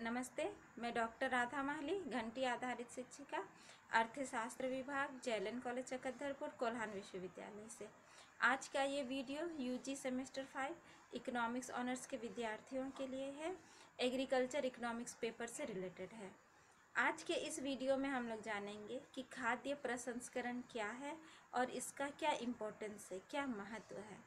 नमस्ते, मैं डॉक्टर राधा माहली, घंटी आधारित शिक्षिका, अर्थशास्त्र विभाग, जयलन कॉलेज चकधरपुर, कोल्हान विश्वविद्यालय से। आज का ये video UG semester 5 economics honours के विद्यार्थियों के लिए है। एग्रीकल्चर इकोनॉमिक्स पेपर से रिलेटेड है। आज के इस वीडियो में हम लोग जानेंगे कि खाद्य प्रसंस्करण क्या है और इसका क्या इम्पोर्टेंस है, क्या महत्व है।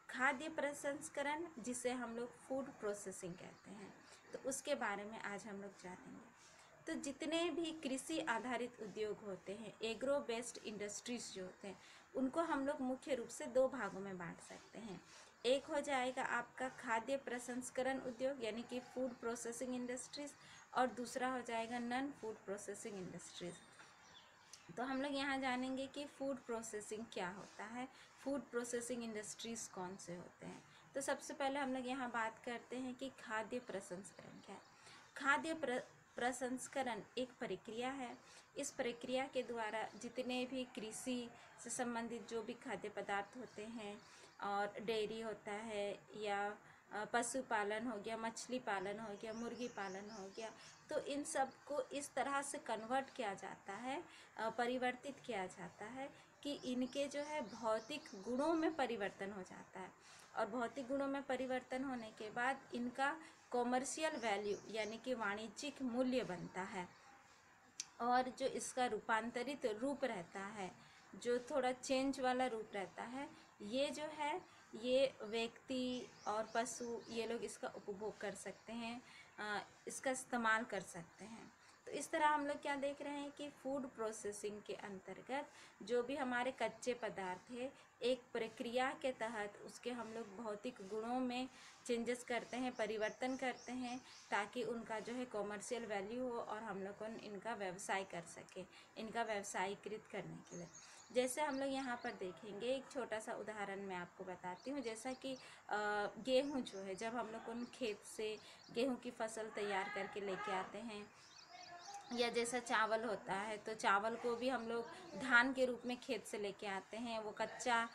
खाद्य प्रसंस्करण, जिसे हम लोग फूड प्रोसेसिंग कहते हैं, तो उसके बारे में आज हम लोग जानेंगे। तो जितने भी कृषि आधारित उद्योग होते हैं, एग्रो बेस्ड इंडस्ट्रीज जो होते हैं, उनको हम लोग मुख्य रूप से दो भागों में बांट सकते हैं। एक हो जाएगा आपका खाद्य प्रसंस्करण उद्योग यानी कि फूड प्रोसेसिंग इंडस्ट्रीज, और दूसरा हो जाएगा नॉन फूड प्रोसेसिंग इंडस्ट्रीज। तो हम लोग यहाँ जानेंगे कि फूड प्रोसेसिंग क्या होता है, फूड प्रोसेसिंग इंडस्ट्रीज़ कौन से होते हैं। तो सबसे पहले हम लोग यहाँ बात करते हैं कि खाद्य प्रसंस्करण क्या है। खाद्य प्रसंस्करण एक प्रक्रिया है। इस प्रक्रिया के द्वारा जितने भी कृषि से संबंधित जो भी खाद्य पदार्थ होते हैं, और डेयरी होता है या पशुपालन हो गया, मछली पालन हो गया, मुर्गी पालन हो गया, तो इन सब को इस तरह से कन्वर्ट किया जाता है, परिवर्तित किया जाता है कि इनके जो है भौतिक गुणों में परिवर्तन हो जाता है। और भौतिक गुणों में परिवर्तन होने के बाद इनका कॉमर्शियल वैल्यू यानी कि वाणिज्यिक मूल्य बनता है। और जो इसका रूपांतरित रूप रहता है, जो थोड़ा चेंज वाला रूप रहता है, ये जो है ये व्यक्ति और पशु ये लोग इसका उपभोग कर सकते हैं, इसका इस्तेमाल कर सकते हैं। तो इस तरह हम लोग क्या देख रहे हैं कि फूड प्रोसेसिंग के अंतर्गत जो भी हमारे कच्चे पदार्थ है, एक प्रक्रिया के तहत उसके हम लोग भौतिक गुणों में चेंजेस करते हैं, परिवर्तन करते हैं, ताकि उनका जो है कॉमर्शियल वैल्यू हो और हम लोग इनका व्यवसाय कर सके, इनका व्यवसायीकृत करने के लिए। जैसे हम लोग यहाँ पर देखेंगे, एक छोटा सा उदाहरण मैं आपको बताती हूँ। जैसा कि गेहूँ जो है, जब हम लोग उन खेत से गेहूँ की फसल तैयार करके लेके आते हैं, या जैसा चावल होता है, तो चावल को भी हम लोग धान के रूप में खेत से लेके आते हैं, वो कच्चा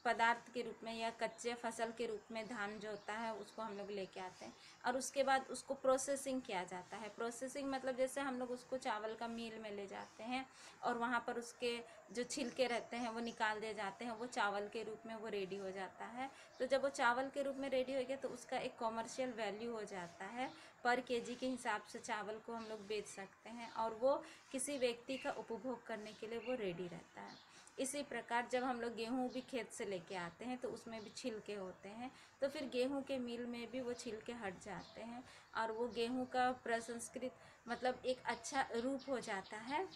पदार्थ के रूप में या कच्चे फसल के रूप में धान जो होता है उसको हम लोग लेके आते हैं, और उसके बाद उसको प्रोसेसिंग किया जाता है। प्रोसेसिंग मतलब जैसे हम लोग उसको चावल का मिल में ले जाते हैं और वहाँ पर उसके जो छिलके रहते हैं वो निकाल दिए जाते हैं, वो चावल के रूप में वो रेडी हो जाता है। तो जब वो चावल के रूप में रेडी हो गया तो उसका एक कॉमर्शियल वैल्यू हो जाता है, पर केजी के हिसाब से चावल को हम लोग बेच सकते हैं, और वो किसी व्यक्ति का उपभोग करने के लिए वो रेडी रहता है। इसी प्रकार जब हम लोग गेहूँ भी खेत से लेके आते हैं तो उसमें भी छिलके होते हैं, तो फिर गेहूँ के मिल में भी वो छिलके हट जाते हैं और वो गेहूँ का प्रसंस्कृत मतलब एक अच्छा रूप हो जाता है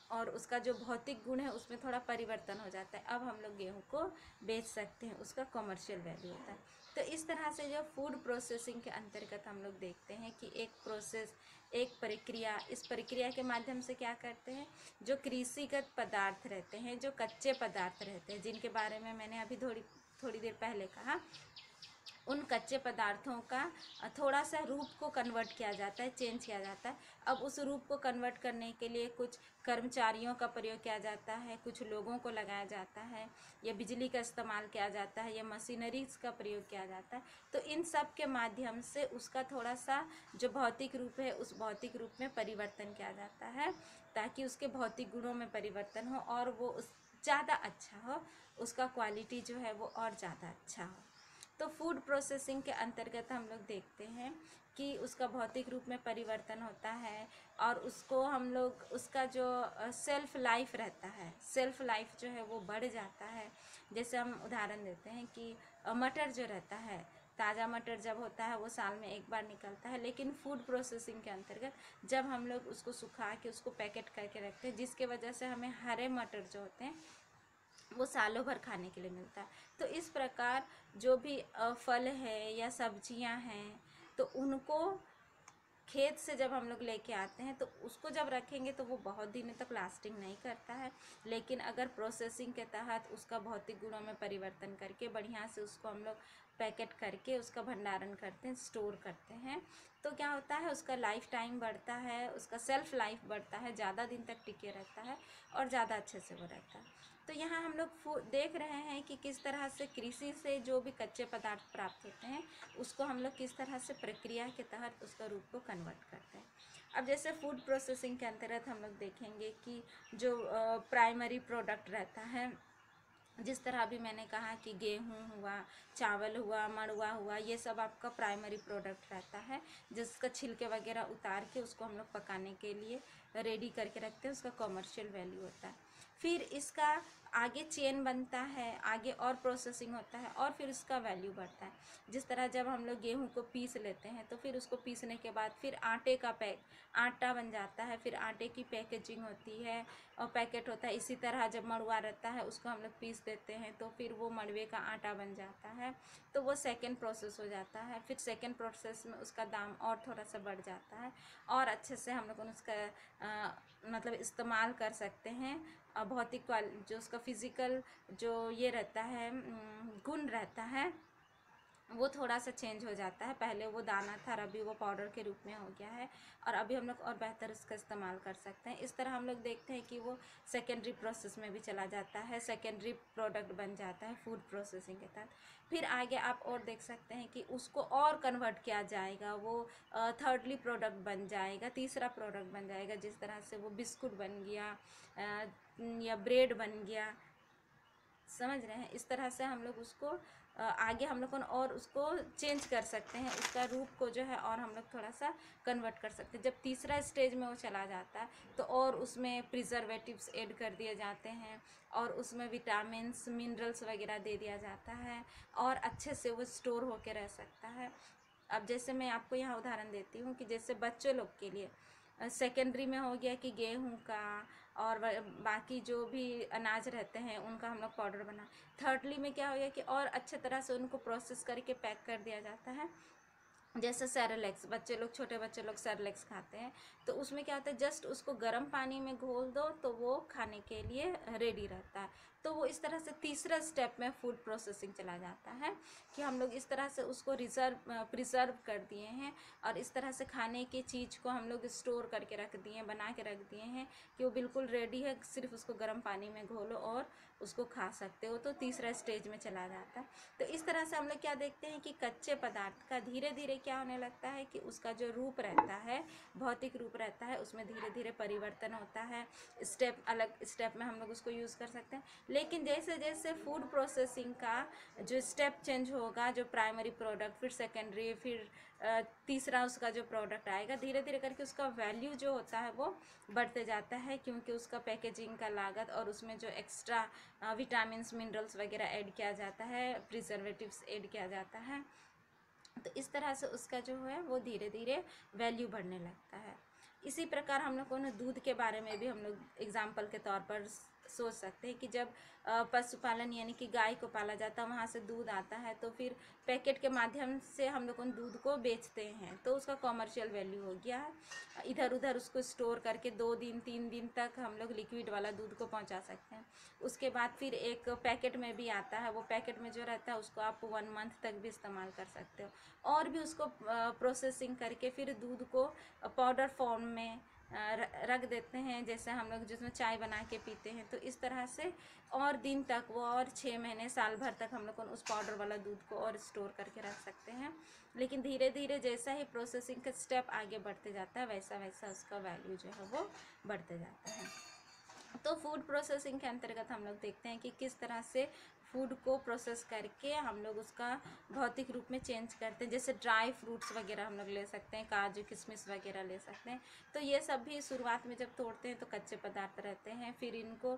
और उसका जो भौतिक गुण है उसमें थोड़ा परिवर्तन हो जाता है। अब हम लोग गेहूँ को बेच सकते हैं, उसका कमर्शियल वैल्यू होता है। तो इस तरह से जो फूड प्रोसेसिंग के अंतर्गत हम लोग देखते हैं कि एक प्रोसेस, एक प्रक्रिया, इस प्रक्रिया के माध्यम से क्या करते हैं, जो कृषिगत पदार्थ रहते हैं, जो कच्चे पदार्थ रहते हैं, जिनके बारे में मैंने अभी थोड़ी देर पहले कहा, उन कच्चे पदार्थों का थोड़ा सा रूप को कन्वर्ट किया जाता है, चेंज किया जाता है। अब उस रूप को कन्वर्ट करने के लिए कुछ कर्मचारियों का प्रयोग किया जाता है, कुछ लोगों को लगाया जाता है, या बिजली का इस्तेमाल किया जाता है, या मशीनरीज का प्रयोग किया जाता है। तो इन सब के माध्यम से उसका थोड़ा सा जो भौतिक रूप है उस भौतिक रूप में परिवर्तन किया जाता है, ताकि उसके भौतिक गुणों में परिवर्तन हो और वो ज़्यादा अच्छा हो, उसका क्वालिटी जो है वो और ज़्यादा अच्छा हो। तो फूड प्रोसेसिंग के अंतर्गत हम लोग देखते हैं कि उसका भौतिक रूप में परिवर्तन होता है, और उसको हम लोग उसका जो सेल्फ लाइफ रहता है, सेल्फ लाइफ जो है वो बढ़ जाता है। जैसे हम उदाहरण देते हैं कि मटर जो रहता है, ताज़ा मटर जब होता है वो साल में एक बार निकलता है, लेकिन फूड प्रोसेसिंग के अंतर्गत जब हम लोग उसको सुखा के उसको पैकेट करके रखते हैं, जिसके वजह से हमें हरे मटर जो होते हैं वो सालों भर खाने के लिए मिलता है। तो इस प्रकार जो भी फल है या सब्जियां हैं, तो उनको खेत से जब हम लोग लेके आते हैं तो उसको जब रखेंगे तो वो बहुत दिनों तक लास्टिंग नहीं करता है, लेकिन अगर प्रोसेसिंग के तहत उसका भौतिक गुणों में परिवर्तन करके बढ़िया से उसको हम लोग पैकेट करके उसका भंडारण करते हैं, स्टोर करते हैं, तो क्या होता है उसका लाइफ टाइम बढ़ता है, उसका सेल्फ लाइफ बढ़ता है, ज़्यादा दिन तक टिके रहता है और ज़्यादा अच्छे से वो रहता है। तो यहाँ हम लोग देख रहे हैं कि किस तरह से कृषि से जो भी कच्चे पदार्थ प्राप्त होते हैं उसको हम लोग किस तरह से प्रक्रिया के तहत उसका रूप को कन्वर्ट करते हैं। अब जैसे फूड प्रोसेसिंग के अंतर्गत हम लोग देखेंगे कि जो प्राइमरी प्रोडक्ट रहता है, जिस तरह अभी मैंने कहा कि गेहूं हुआ, चावल हुआ, मड़ुआ हुआ, ये सब आपका प्राइमरी प्रोडक्ट रहता है, जिसका छिलके वगैरह उतार के उसको हम लोग पकाने के लिए रेडी करके रखते हैं, उसका कमर्शियल वैल्यू होता है। फिर इसका आगे चेन बनता है, आगे और प्रोसेसिंग होता है और फिर उसका वैल्यू बढ़ता है। जिस तरह जब हम लोग गेहूं को पीस लेते हैं तो फिर उसको पीसने के बाद फिर आटे का आटा बन जाता है, फिर आटे की पैकेजिंग होती है और पैकेट होता है। इसी तरह जब मड़ुआ रहता है उसको हम लोग पीस देते हैं तो फिर वो मड़ुए का आटा बन जाता है, तो वो सेकेंड प्रोसेस हो जाता है। फिर सेकेंड प्रोसेस में उसका दाम और थोड़ा सा बढ़ जाता है और अच्छे से हम लोग उसका मतलब इस्तेमाल कर सकते हैं। भौतिक जो उसका फिज़िकल जो ये रहता है गुण रहता है वो थोड़ा सा चेंज हो जाता है। पहले वो दाना था और अभी वो पाउडर के रूप में हो गया है और अभी हम लोग और बेहतर उसका इस्तेमाल कर सकते हैं। इस तरह हम लोग देखते हैं कि वो सेकेंडरी प्रोसेस में भी चला जाता है, सेकेंडरी प्रोडक्ट बन जाता है फूड प्रोसेसिंग के तहत। फिर आगे आप और देख सकते हैं कि उसको और कन्वर्ट किया जाएगा, वो थर्डली प्रोडक्ट बन जाएगा, तीसरा प्रोडक्ट बन जाएगा। जिस तरह से वो बिस्कुट बन गया या ब्रेड बन गया, समझ रहे हैं। इस तरह से हम लोग उसको आगे हम लोग और उसको चेंज कर सकते हैं, उसका रूप को जो है और हम लोग थोड़ा सा कन्वर्ट कर सकते हैं। जब तीसरा स्टेज में वो चला जाता है तो और उसमें प्रिजर्वेटिव्स ऐड कर दिए जाते हैं और उसमें विटामिन्स, मिनरल्स वगैरह दे दिया जाता है और अच्छे से वो स्टोर होके रह सकता है। अब जैसे मैं आपको यहाँ उदाहरण देती हूँ कि जैसे बच्चों लोग के लिए सेकेंडरी में हो गया कि गेहूं का और बाकी जो भी अनाज रहते हैं उनका हम लोग पाउडर बना। थर्डली में क्या हो गया कि और अच्छे तरह से उनको प्रोसेस करके पैक कर दिया जाता है। जैसे सेरेलैक्स, बच्चे लोग, छोटे बच्चे लोग सेरेलैक्स खाते हैं तो उसमें क्या होता है, जस्ट उसको गर्म पानी में घोल दो तो वो खाने के लिए रेडी रहता है। तो वो इस तरह से तीसरा स्टेप में फूड प्रोसेसिंग चला जाता है कि हम लोग इस तरह से उसको प्रिजर्व कर दिए हैं और इस तरह से खाने की चीज़ को हम लोग स्टोर करके रख दिए हैं, बना के रख दिए हैं कि वो बिल्कुल रेडी है, सिर्फ उसको गर्म पानी में घोलो और उसको खा सकते हो। तो तीसरा स्टेज में चला जाता है। तो इस तरह से हम लोग क्या देखते हैं कि कच्चे पदार्थ का धीरे धीरे क्या होने लगता है कि उसका जो रूप रहता है, भौतिक रूप रहता है, उसमें धीरे धीरे परिवर्तन होता है। स्टेप अलग स्टेप में हम लोग उसको यूज़ कर सकते हैं। लेकिन जैसे जैसे फूड प्रोसेसिंग का जो स्टेप चेंज होगा, जो प्राइमरी प्रोडक्ट, फिर सेकेंडरी, फिर तीसरा उसका जो प्रोडक्ट आएगा, धीरे धीरे करके उसका वैल्यू जो होता है वो बढ़ते जाता है, क्योंकि उसका पैकेजिंग का लागत और उसमें जो एक्स्ट्रा विटामिन्स, मिनरल्स वगैरह ऐड किया जाता है, प्रिजर्वेटिव्स ऐड किया जाता है। तो इस तरह से उसका जो है वो धीरे धीरे वैल्यू बढ़ने लगता है। इसी प्रकार हम लोग को ना दूध के बारे में भी हम लोग एग्जाम्पल के तौर पर सोच सकते हैं कि जब पशुपालन यानी कि गाय को पाला जाता है, वहाँ से दूध आता है तो फिर पैकेट के माध्यम से हम लोग उन दूध को बेचते हैं तो उसका कॉमर्शियल वैल्यू हो गया है। इधर उधर उसको स्टोर करके 2 दिन 3 दिन तक हम लोग लिक्विड वाला दूध को पहुँचा सकते हैं। उसके बाद फिर एक पैकेट में भी आता है, वो पैकेट में जो रहता है उसको आप 1 मंथ तक भी इस्तेमाल कर सकते हो और भी उसको प्रोसेसिंग करके फिर दूध को पाउडर फॉर्म में रख देते हैं, जैसे हम लोग जिसमें चाय बना के पीते हैं। तो इस तरह से और दिन तक वो और 6 महीने साल भर तक हम लोग उस पाउडर वाला दूध को और स्टोर करके रख सकते हैं। लेकिन धीरे धीरे जैसा ही प्रोसेसिंग का स्टेप आगे बढ़ते जाता है वैसा वैसा उसका वैल्यू जो है वो बढ़ते जाता है। तो फूड प्रोसेसिंग के अंतर्गत हम लोग देखते हैं कि किस तरह से फूड को प्रोसेस करके हम लोग उसका भौतिक रूप में चेंज करते हैं। जैसे ड्राई फ्रूट्स वगैरह हम लोग ले सकते हैं, काजू किशमिश वगैरह ले सकते हैं। तो ये सब भी शुरुआत में जब तोड़ते हैं तो कच्चे पदार्थ रहते हैं, फिर इनको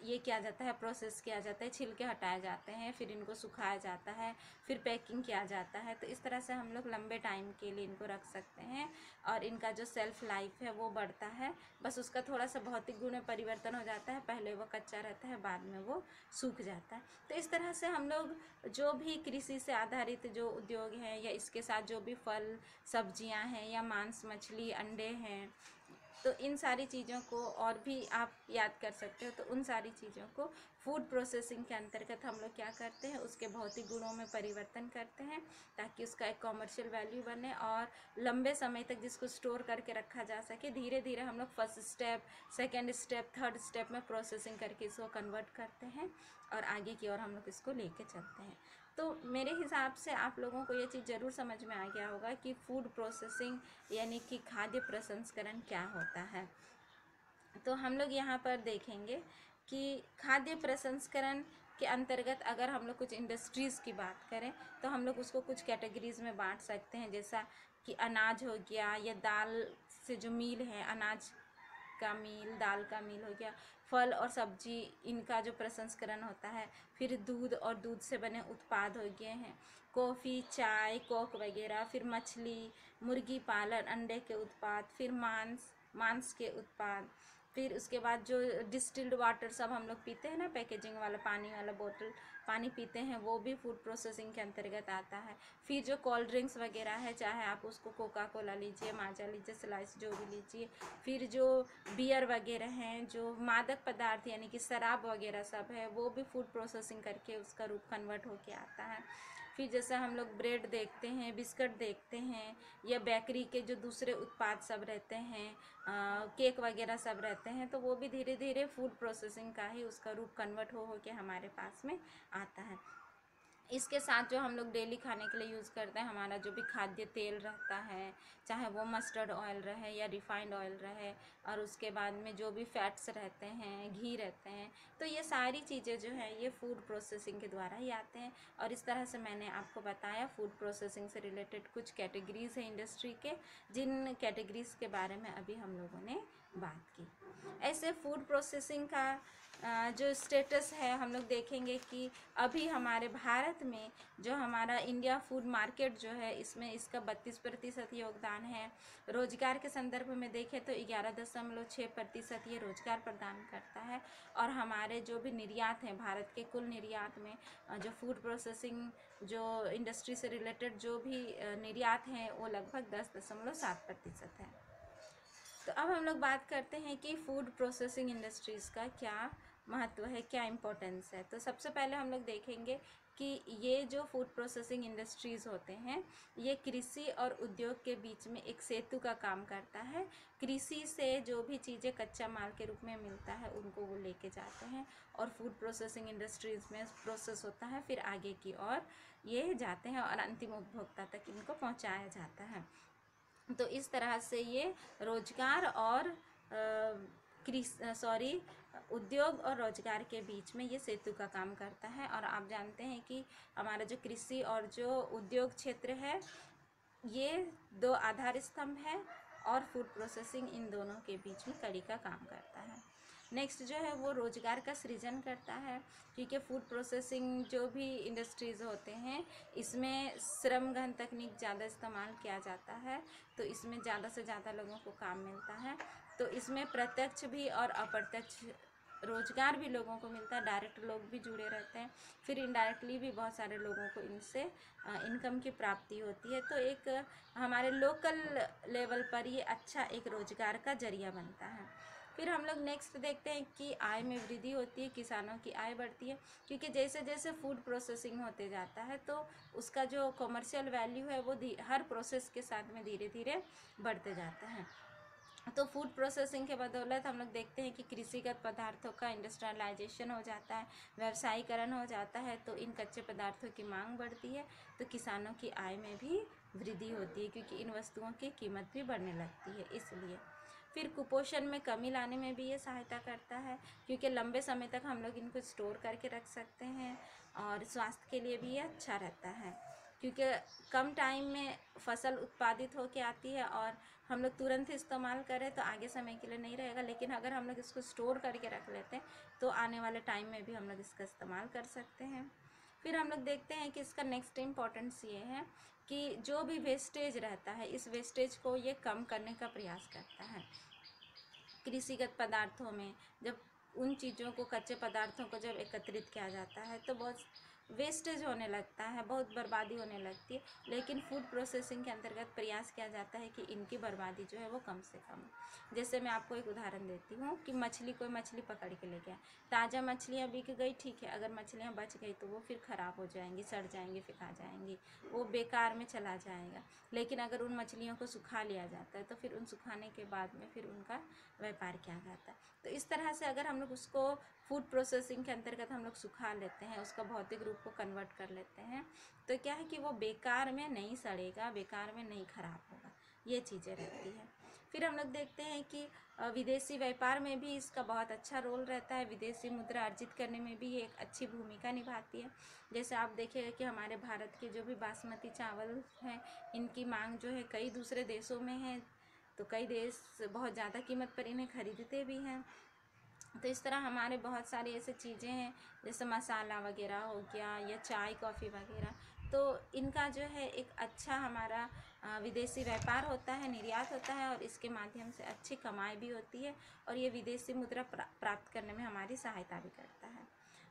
ये किया जाता है, प्रोसेस किया जाता है, छिलके हटाए जाते हैं, फिर इनको सुखाया जाता है, फिर पैकिंग किया जाता है। तो इस तरह से हम लोग लंबे टाइम के लिए इनको रख सकते हैं और इनका जो सेल्फ लाइफ है वो बढ़ता है। बस उसका थोड़ा सा भौतिक गुण में परिवर्तन हो जाता है, पहले वो कच्चा रहता है, बाद में वो सूख जाता है। तो इस तरह से हम लोग जो भी कृषि से आधारित जो उद्योग हैं या इसके साथ जो भी फल सब्जियां हैं या मांस, मछली, अंडे हैं, तो इन सारी चीज़ों को और भी आप याद कर सकते हो। तो उन सारी चीज़ों को फूड प्रोसेसिंग के अंतर्गत हम लोग क्या करते हैं, उसके भौतिक गुणों में परिवर्तन करते हैं ताकि उसका एक कॉमर्शियल वैल्यू बने और लंबे समय तक जिसको स्टोर करके रखा जा सके। धीरे धीरे हम लोग first step, second step, third step में प्रोसेसिंग करके इसको कन्वर्ट करते हैं और आगे की ओर हम लोग इसको लेके चलते हैं। तो मेरे हिसाब से आप लोगों को ये चीज़ ज़रूर समझ में आ गया होगा कि फूड प्रोसेसिंग यानी कि खाद्य प्रसंस्करण क्या होता है। तो हम लोग यहाँ पर देखेंगे कि खाद्य प्रसंस्करण के अंतर्गत अगर हम लोग कुछ इंडस्ट्रीज़ की बात करें तो हम लोग उसको कुछ कैटेगरीज़ में बांट सकते हैं, जैसा कि अनाज हो गया या दाल से जो मील है, अनाज का मील, दाल का मील हो गया, फल और सब्जी इनका जो प्रसंस्करण होता है, फिर दूध और दूध से बने उत्पाद हो गए हैं, कॉफ़ी, चाय, कोक वगैरह, फिर मछली, मुर्गी पालन, अंडे के उत्पाद, फिर मांस के उत्पाद, फिर उसके बाद जो डिस्टिल्ड वाटर सब हम लोग पीते हैं ना, पैकेजिंग वाला पानी वाला बोतल पानी पीते हैं, वो भी फूड प्रोसेसिंग के अंतर्गत आता है। फिर जो कोल्ड ड्रिंक्स वगैरह है, चाहे आप उसको कोका कोला लीजिए, माजा लीजिए, स्लाइस जो भी लीजिए, फिर जो बियर वगैरह हैं, जो मादक पदार्थ यानी कि शराब वगैरह सब है, वो भी फूड प्रोसेसिंग करके उसका रूप कन्वर्ट होके आता है। फिर जैसे हम लोग ब्रेड देखते हैं, बिस्किट देखते हैं, या बेकरी के जो दूसरे उत्पाद सब रहते हैं, केक वगैरह सब रहते हैं, तो वो भी धीरे धीरे फूड प्रोसेसिंग का ही उसका रूप कन्वर्ट हो के हमारे पास में आता है। इसके साथ जो हम लोग डेली खाने के लिए यूज़ करते हैं, हमारा जो भी खाद्य तेल रहता है, चाहे वो मस्टर्ड ऑयल रहे या रिफाइंड ऑयल रहे, और उसके बाद में जो भी फैट्स रहते हैं, घी रहते हैं, तो ये सारी चीज़ें जो हैं ये फूड प्रोसेसिंग के द्वारा ही आते हैं। और इस तरह से मैंने आपको बताया फूड प्रोसेसिंग से रिलेटेड कुछ कैटेगरीज़ हैं इंडस्ट्री के, जिन कैटेगरीज़ के बारे में अभी हम लोगों ने बात की। ऐसे फूड प्रोसेसिंग का जो स्टेटस है हम लोग देखेंगे कि अभी हमारे भारत में जो हमारा इंडिया फूड मार्केट जो है, इसमें इसका 32% योगदान है। रोजगार के संदर्भ में देखें तो 11.6% ये रोजगार प्रदान करता है। और हमारे जो भी निर्यात हैं, भारत के कुल निर्यात में जो फूड प्रोसेसिंग जो इंडस्ट्री से रिलेटेड जो भी निर्यात हैं वो लगभग 10.7% है। तो अब हम लोग बात करते हैं कि फूड प्रोसेसिंग इंडस्ट्रीज़ का क्या महत्व है, क्या इम्पोर्टेंस है। तो सबसे पहले हम लोग देखेंगे कि ये जो फूड प्रोसेसिंग इंडस्ट्रीज़ होते हैं, ये कृषि और उद्योग के बीच में एक सेतु का काम करता है। कृषि से जो भी चीज़ें कच्चा माल के रूप में मिलता है उनको वो लेके जाते हैं और फूड प्रोसेसिंग इंडस्ट्रीज़ में प्रोसेस होता है, फिर आगे की ओर ये जाते हैं और अंतिम उपभोक्ता तक इनको पहुँचाया जाता है। तो इस तरह से ये रोजगार और उद्योग और रोजगार के बीच में ये सेतु का काम करता है। और आप जानते हैं कि हमारा जो कृषि और जो उद्योग क्षेत्र है, ये दो आधार स्तंभ है और फूड प्रोसेसिंग इन दोनों के बीच में कड़ी का काम करता है। नेक्स्ट जो है वो रोजगार का सृजन करता है, क्योंकि फूड प्रोसेसिंग जो भी इंडस्ट्रीज़ होते हैं इसमें श्रम गहन तकनीक ज़्यादा इस्तेमाल किया जाता है, तो इसमें ज़्यादा से ज़्यादा लोगों को काम मिलता है। तो इसमें प्रत्यक्ष भी और अप्रत्यक्ष रोजगार भी लोगों को मिलता है, डायरेक्ट लोग भी जुड़े रहते हैं, फिर इनडायरेक्टली भी बहुत सारे लोगों को इनसे इनकम की प्राप्ति होती है। तो एक हमारे लोकल लेवल पर ये अच्छा एक रोजगार का जरिया बनता है। फिर हम लोग नेक्स्ट देखते हैं कि आय में वृद्धि होती है, किसानों की आय बढ़ती है, क्योंकि जैसे जैसे फूड प्रोसेसिंग होते जाता है तो उसका जो कमर्शियल वैल्यू है वो हर प्रोसेस के साथ में धीरे धीरे बढ़ते जाता है। तो फूड प्रोसेसिंग के बदौलत हम लोग देखते हैं कि कृषिगत पदार्थों का इंडस्ट्रियलाइजेशन हो जाता है, व्यवसायीकरण हो जाता है, तो इन कच्चे पदार्थों की मांग बढ़ती है, तो किसानों की आय में भी वृद्धि होती है, क्योंकि इन वस्तुओं की कीमत भी बढ़ने लगती है। इसलिए फिर कुपोषण में कमी लाने में भी ये सहायता करता है, क्योंकि लंबे समय तक हम लोग इनको स्टोर करके रख सकते हैं और स्वास्थ्य के लिए भी ये अच्छा रहता है, क्योंकि कम टाइम में फसल उत्पादित होके आती है और हम लोग तुरंत इस्तेमाल करें तो आगे समय के लिए नहीं रहेगा, लेकिन अगर हम लोग इसको स्टोर करके रख लेते हैं तो आने वाले टाइम में भी हम लोग इसका इस्तेमाल कर सकते हैं। फिर हम लोग देखते हैं कि इसका नेक्स्ट इम्पॉर्टेंस ये है कि जो भी वेस्टेज रहता है, इस वेस्टेज को ये कम करने का प्रयास करता है। कृषिगत पदार्थों में जब उन चीज़ों को, कच्चे पदार्थों को जब एकत्रित किया जाता है तो बहुत वेस्टेज होने लगता है, बहुत बर्बादी होने लगती है। लेकिन फूड प्रोसेसिंग के अंतर्गत प्रयास किया जाता है कि इनकी बर्बादी जो है वो कम से कम हो। जैसे मैं आपको एक उदाहरण देती हूँ कि कोई मछली पकड़ के ले गया, ताज़ा मछलियाँ बिक गई, ठीक है, अगर मछलियाँ बच गई तो वो फिर ख़राब हो जाएंगी, सड़ जाएंगी, फेंका जाएंगी, वो बेकार में चला जाएगा। लेकिन अगर उन मछलियों को सुखा लिया जाता है तो फिर उन सुखाने के बाद में फिर उनका व्यापार किया जाता है। तो इस तरह से अगर हम लोग उसको फूड प्रोसेसिंग के अंतर्गत हम लोग सुखा लेते हैं, उसका भौतिक रूप को कन्वर्ट कर लेते हैं, तो क्या है कि वो बेकार में नहीं सड़ेगा, बेकार में नहीं ख़राब होगा, ये चीज़ें रहती हैं। फिर हम लोग देखते हैं कि विदेशी व्यापार में भी इसका बहुत अच्छा रोल रहता है, विदेशी मुद्रा अर्जित करने में भी ये एक अच्छी भूमिका निभाती है। जैसे आप देखिएगा कि हमारे भारत के जो भी बासमती चावल हैं, इनकी मांग जो है कई दूसरे देशों में है, तो कई देश बहुत ज़्यादा कीमत पर इन्हें खरीदते भी हैं। तो इस तरह हमारे बहुत सारी ऐसे चीज़ें हैं, जैसे मसाला वगैरह हो गया या चाय कॉफ़ी वगैरह, तो इनका जो है एक अच्छा हमारा विदेशी व्यापार होता है, निर्यात होता है, और इसके माध्यम से अच्छी कमाई भी होती है, और ये विदेशी मुद्रा प्राप्त करने में हमारी सहायता भी करता है।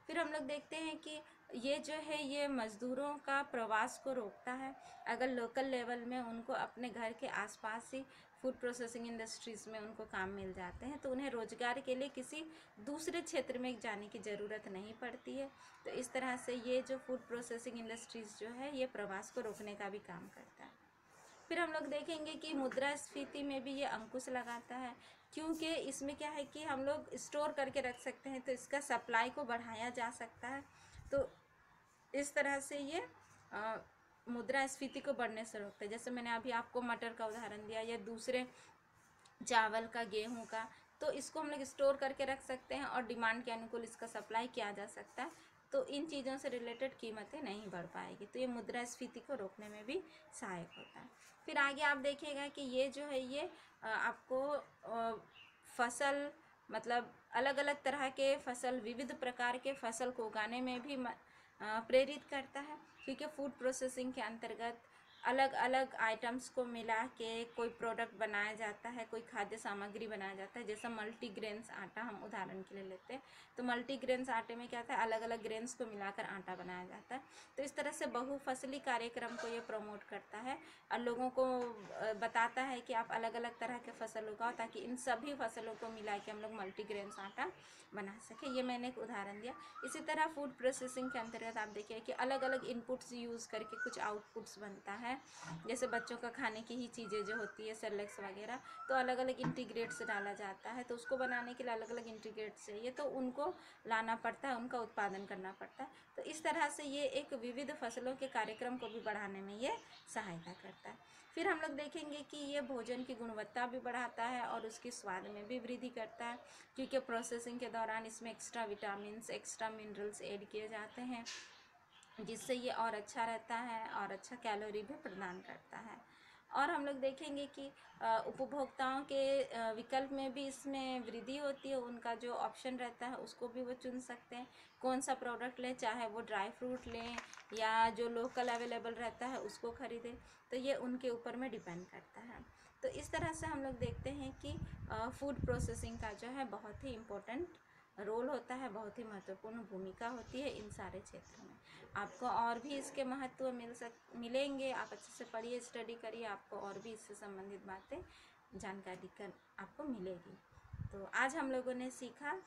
फिर हम लोग देखते हैं कि ये जो है ये मज़दूरों का प्रवास को रोकता है। अगर लोकल लेवल में उनको अपने घर के आसपास ही फूड प्रोसेसिंग इंडस्ट्रीज़ में उनको काम मिल जाते हैं, तो उन्हें रोज़गार के लिए किसी दूसरे क्षेत्र में जाने की ज़रूरत नहीं पड़ती है। तो इस तरह से ये जो फूड प्रोसेसिंग इंडस्ट्रीज़ जो है ये प्रवास को रोकने का भी काम करता है। फिर हम लोग देखेंगे कि मुद्रास्फीति में भी ये अंकुश लगाता है, क्योंकि इसमें क्या है कि हम लोग स्टोर करके रख सकते हैं, तो इसका सप्लाई को बढ़ाया जा सकता है। तो इस तरह से ये मुद्रास्फीति को बढ़ने से रोकता है। जैसे मैंने अभी आपको मटर का उदाहरण दिया, या दूसरे चावल का, गेहूं का, तो इसको हम लोग स्टोर करके रख सकते हैं और डिमांड के अनुकूल इसका सप्लाई किया जा सकता है। तो इन चीज़ों से रिलेटेड कीमतें नहीं बढ़ पाएगी, तो ये मुद्रास्फीति को रोकने में भी सहायक होता है। फिर आगे आप देखिएगा कि ये जो है ये आपको फसल, मतलब अलग अलग तरह के फसल, विविध प्रकार के फसल को उगाने में भी प्रेरित करता है, क्योंकि फूड प्रोसेसिंग के अंतर्गत अलग अलग आइटम्स को मिला के कोई प्रोडक्ट बनाया जाता है, कोई खाद्य सामग्री बनाया जाता है। जैसा मल्टीग्रेन्स आटा हम उदाहरण के लिए लेते हैं, तो मल्टीग्रेन्स आटे में क्या होता है, अलग अलग ग्रेन्स को मिलाकर आटा बनाया जाता है। तो इस तरह से बहुफसली कार्यक्रम को ये प्रमोट करता है और लोगों को बताता है कि आप अलग अलग तरह के फसल उगाओ, ताकि इन सभी फसलों को मिला के हम लोग मल्टीग्रेन्स आटा बना सकें। ये मैंने एक उदाहरण दिया। इसी तरह फूड प्रोसेसिंग के अंतर्गत आप देखिए कि अलग अलग इनपुट्स यूज़ करके कुछ आउटपुट्स बनता है। जैसे बच्चों का खाने की ही चीज़ें जो होती है, सेरेलैक्स वगैरह, तो अलग अलग इंटीग्रेट्स डाला जाता है, तो उसको बनाने के लिए अलग अलग इंटीग्रेट्स चाहिए, तो उनको लाना पड़ता है, उनका उत्पादन करना पड़ता है। तो इस तरह से ये एक विविध फसलों के कार्यक्रम को भी बढ़ाने में ये सहायता करता है। फिर हम लोग देखेंगे कि ये भोजन की गुणवत्ता भी बढ़ाता है और उसकी स्वाद में भी वृद्धि करता है, क्योंकि प्रोसेसिंग के दौरान इसमें extra vitamins, extra minerals add किए जाते हैं, जिससे ये और अच्छा रहता है और अच्छा कैलोरी भी प्रदान करता है। और हम लोग देखेंगे कि उपभोक्ताओं के विकल्प में भी इसमें वृद्धि होती है। उनका जो ऑप्शन रहता है उसको भी वो चुन सकते हैं, कौन सा प्रोडक्ट लें, चाहे वो ड्राई फ्रूट लें या जो लोकल अवेलेबल रहता है उसको ख़रीदें, तो ये उनके ऊपर में डिपेंड करता है। तो इस तरह से हम लोग देखते हैं कि फूड प्रोसेसिंग का जो है बहुत ही इम्पोर्टेंट रोल होता है, बहुत ही महत्वपूर्ण भूमिका होती है इन सारे क्षेत्रों में। आपको और भी इसके महत्व मिलेंगे, आप अच्छे से पढ़िए, स्टडी करिए, आपको और भी इससे संबंधित बातें जानकारी कर आपको मिलेगी। तो आज हम लोगों ने सीखा,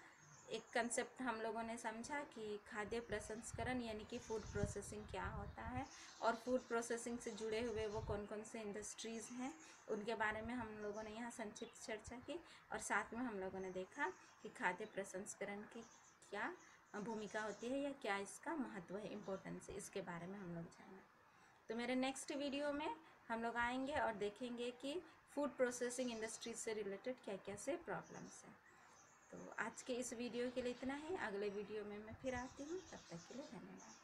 एक कंसेप्ट हम लोगों ने समझा कि खाद्य प्रसंस्करण यानी कि फूड प्रोसेसिंग क्या होता है, और फूड प्रोसेसिंग से जुड़े हुए वो कौन कौन से इंडस्ट्रीज़ हैं उनके बारे में हम लोगों ने यहाँ संक्षिप्त चर्चा की, और साथ में हम लोगों ने देखा कि खाद्य प्रसंस्करण की क्या भूमिका होती है या क्या इसका महत्व है, इम्पोर्टेंस है, इसके बारे में हम लोग जाना। तो मेरे नेक्स्ट वीडियो में हम लोग आएंगे और देखेंगे कि फूड प्रोसेसिंग इंडस्ट्री से रिलेटेड क्या क्या से प्रॉब्लम्स हैं। तो आज के इस वीडियो के लिए इतना ही, अगले वीडियो में मैं फिर आती हूँ, तब तक के लिए धन्यवाद।